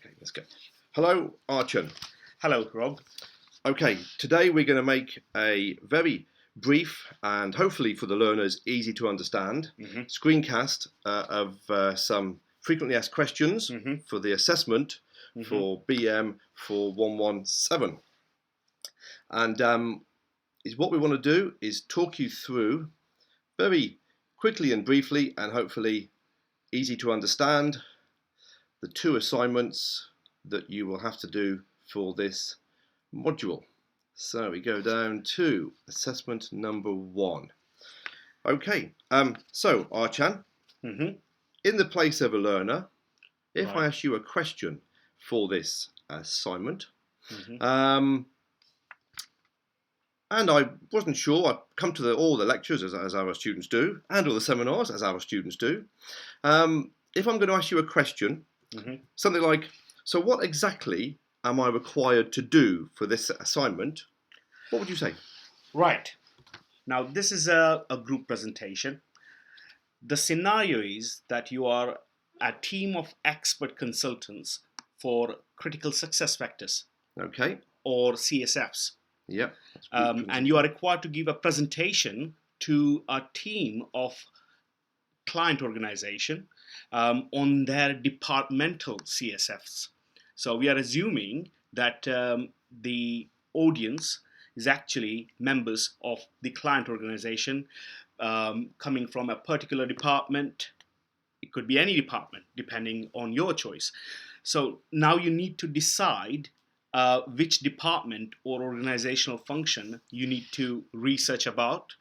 Okay, let's go. Hello, Archon. Hello, Rob. Okay, today we're going to make a very brief and hopefully for the learners easy to understand screencast of some frequently asked questions for the assessment for BM4117. And what we want to do is talk you through very quickly and briefly and hopefully easy to understand the two assignments that you will have to do for this module. So we go down to assessment number 1. Okay, so Archan, in the place of a learner, if I ask you a question for this assignment, and I wasn't sure, I've come to all the lectures as our students do, and all the seminars as our students do. If I'm going to ask you a question, something like, so what exactly am I required to do for this assignment? What would you say? Right. Now, this is a group presentation. The scenario is that you are a team of expert consultants for critical success factors. Okay. Or CSFs. Yeah. And you are required to give a presentation to a team of client organization on their departmental CSFs. So we are assuming that the audience is actually members of the client organization coming from a particular department. It could be any department depending on your choice. So now you need to decide which department or organizational function you need to research about.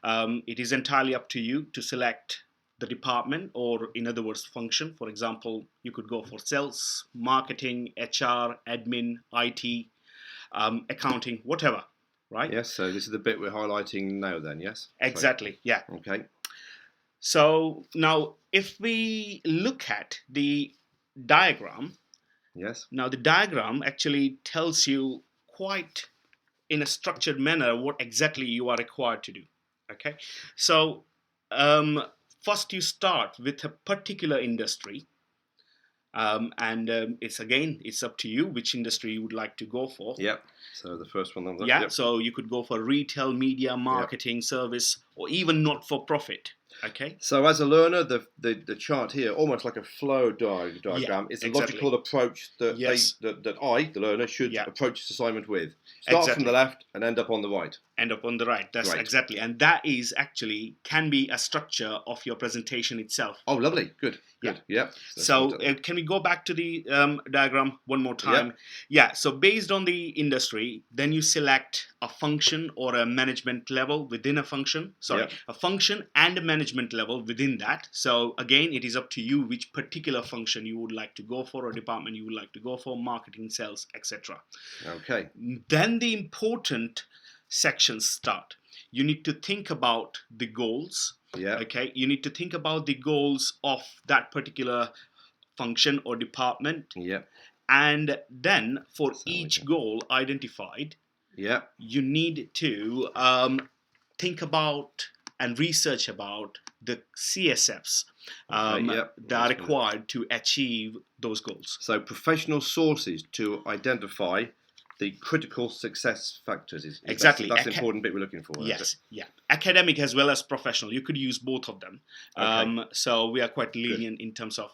It is entirely up to you to select the department, or in other words, function. For example, you could go for sales, marketing, HR, admin, IT, accounting, whatever, right? Yes, so this is the bit we're highlighting now then, yes? Exactly, yeah. Okay. So now if we look at the diagram, yes. Now the diagram actually tells you quite in a structured manner what exactly you are required to do, okay? So first you start with a particular industry, and it's up to you which industry you would like to go for. Yep. So the first one. Yeah. So you could go for retail, media, marketing, service, or even not for profit. Okay. So as a learner, the chart here, almost like a flow diagram, is a logical approach that that I, the learner, should approach this assignment with. Start from the left and end up on the right. End up on the right. That's exactly, and that is actually can be a structure of your presentation itself. Oh, lovely. Good. Good. Yeah. So can we go back to the diagram one more time? Yeah. So based on the industry, then you select a function or a management level within a function. A function and a management level within that. So again, it is up to you which particular function you would like to go for, or department you would like to go for, marketing, sales, etc. Okay. Then the important sections start. You need to think about the goals. Yeah. Okay. You need to think about the goals of that particular function or department. Yeah. And then for each goal identified, you need to think about and research about the CSFs that are required to achieve those goals. So professional sources to identify the critical success factors. Exactly. That's the important bit we're looking for. Yes, yeah. Academic as well as professional. You could use both of them. So we are quite lenient in terms of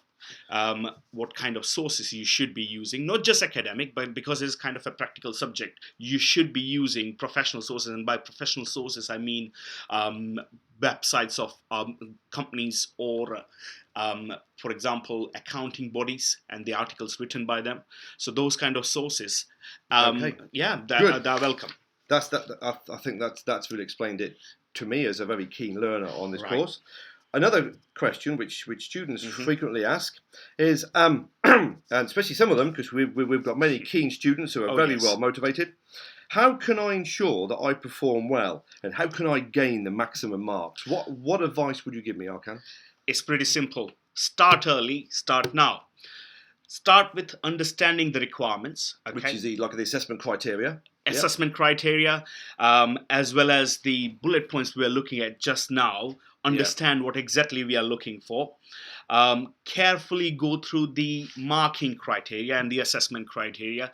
what kind of sources you should be using. Not just academic, but because it's kind of a practical subject, you should be using professional sources. And by professional sources, I mean websites of companies or for example, accounting bodies and the articles written by them. So those kind of sources, they're welcome. I think that's really explained it to me as a very keen learner on this course. Another question which students frequently ask is, and especially some of them, because we've got many keen students who are very well motivated, how can I ensure that I perform well, and how can I gain the maximum marks? What advice would you give me, Arkan? It's pretty simple. Start early, start now. Start with understanding the requirements, okay? Which is the assessment criteria. Assessment criteria, as well as the bullet points we are looking at just now. Understand what exactly we are looking for. Carefully go through the marking criteria and the assessment criteria,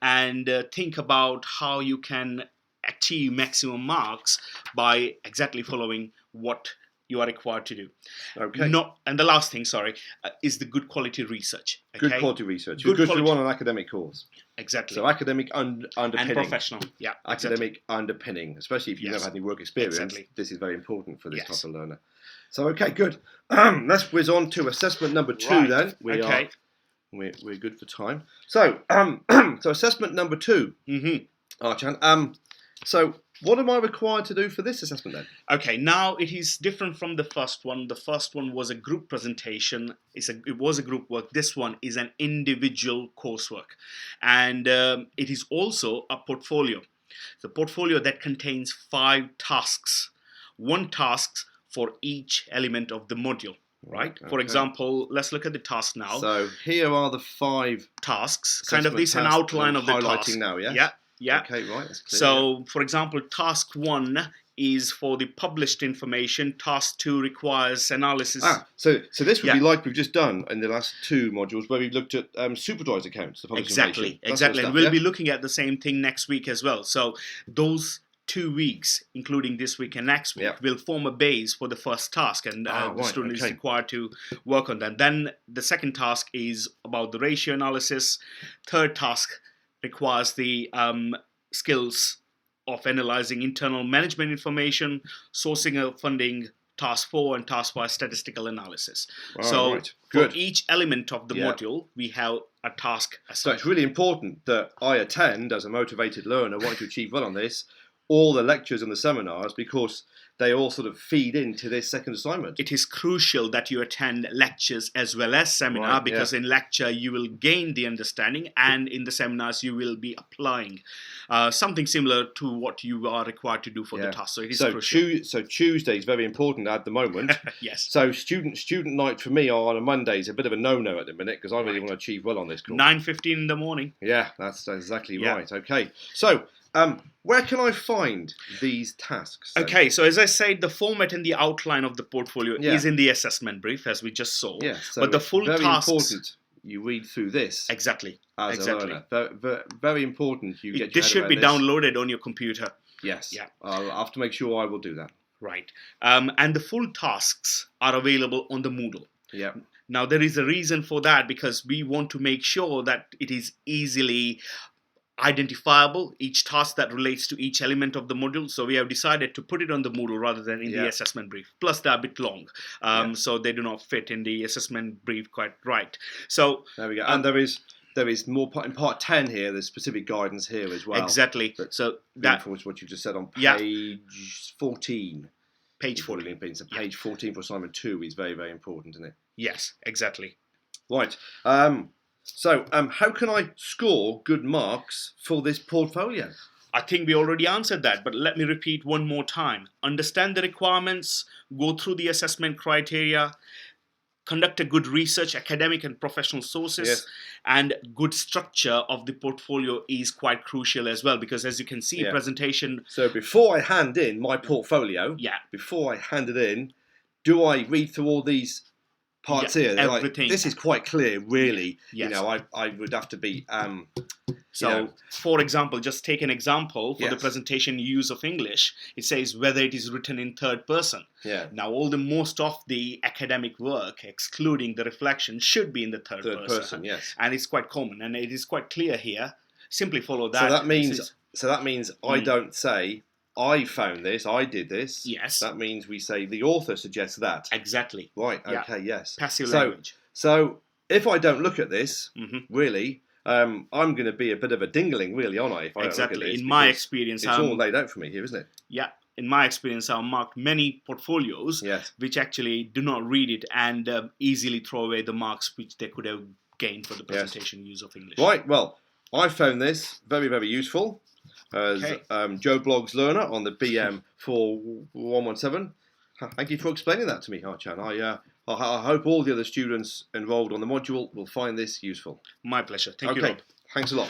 and think about how you can achieve maximum marks by exactly following what you are required to do. Okay. And the last thing, is the good quality research. Okay? Good quality research. Good quality. On an academic course. Exactly. So academic underpinning. And professional. Yeah. Academic underpinning, especially if you've never had any work experience. Exactly. This is very important for this type of learner. So okay, good. Let's whiz on to assessment number 2 then. We're good for time. So so assessment number 2. Archan. So what am I required to do for this assessment then? Okay, now it is different from the first one. The first one was a group presentation. It was a group work. This one is an individual coursework. And it is also a portfolio. The portfolio that contains 5 tasks. 1 task for each element of the module. Right? Okay. For example, let's look at the task now. So here are the 5 tasks. Kind of this an outline of the task. Highlighting now, yeah? Yeah. Okay, right. That's clear, so, for example, task 1 is for the published information. Task 2 requires analysis. So this would be like we've just done in the last 2 modules where we've looked at supervised accounts. Exactly. And we'll be looking at the same thing next week as well. So those 2 weeks, including this week and next week, will form a base for the first task, and the student is required to work on that. Then the second task is about the ratio analysis. Third task requires the skills of analyzing internal management information, sourcing of funding. Task 4 and task 5 statistical analysis. For each element of the module, we have a task assigned. So it's really important that I attend as a motivated learner wanting to achieve well on this, all the lectures and the seminars, because they all sort of feed into this second assignment. It is crucial that you attend lectures as well as seminar, because in lecture you will gain the understanding, and in the seminars you will be applying something similar to what you are required to do for the task. So it is crucial. So Tuesday is very important at the moment. Yes. So student night for me on a Monday is a bit of a no-no at the minute, because I really want to achieve well on this course. 9:15 in the morning. Yeah, that's exactly right. Okay. So where can I find these tasks then? Okay, so as I said, the format and the outline of the portfolio is in the assessment brief, as we just saw. Yeah, so but the full very tasks... important you read through this. Exactly. As a learner. Very important you get this should be downloaded on your computer. Yes. Yeah. I'll have to make sure I will do that. Right. And the full tasks are available on the Moodle. Yeah. Now, there is a reason for that, because we want to make sure that it is easily identifiable, each task that relates to each element of the module. So we have decided to put it on the Moodle rather than in the assessment brief. Plus they're a bit long, so they do not fit in the assessment brief quite right. So there we go. And there is more in part 10 here. There's specific guidance here as well. Exactly. So that was what you just said on page 14. Page 14. So page 14 for assignment 2 is very, very important, isn't it? Yes, exactly. Right. So, how can I score good marks for this portfolio? I think we already answered that, but let me repeat one more time. Understand the requirements, go through the assessment criteria, conduct a good research, academic and professional sources, and good structure of the portfolio is quite crucial as well, because as you can see, presentation... So before I hand in my portfolio, before I hand it in, do I read through all these parts here? Everything. This is quite clear, really. Yes. You know, I would have to be... for example, just take an example for the presentation use of English. It says whether it is written in third person. Yeah. Now, most of the academic work, excluding the reflection, should be in the third person. Yes. And it's quite common, and it is quite clear here. Simply follow that. So that means I don't say, I found this, I did this. Yes. That means we say the author suggests that. Exactly. Right, okay, yes. Passive language. So if I don't look at this, really, I'm going to be a bit of a dingling, really, aren't I? If I don't look at this, in my experience. It's all laid out for me here, isn't it? Yeah. In my experience, I've marked many portfolios which actually do not read it and easily throw away the marks which they could have gained for the presentation use of English. Right, well, I found this very, very useful as Joe Bloggs learner on the BM4117. Thank you for explaining that to me, Harchan. I hope all the other students enrolled on the module will find this useful. My pleasure. Thank you, Okay, Rob. thanks a lot.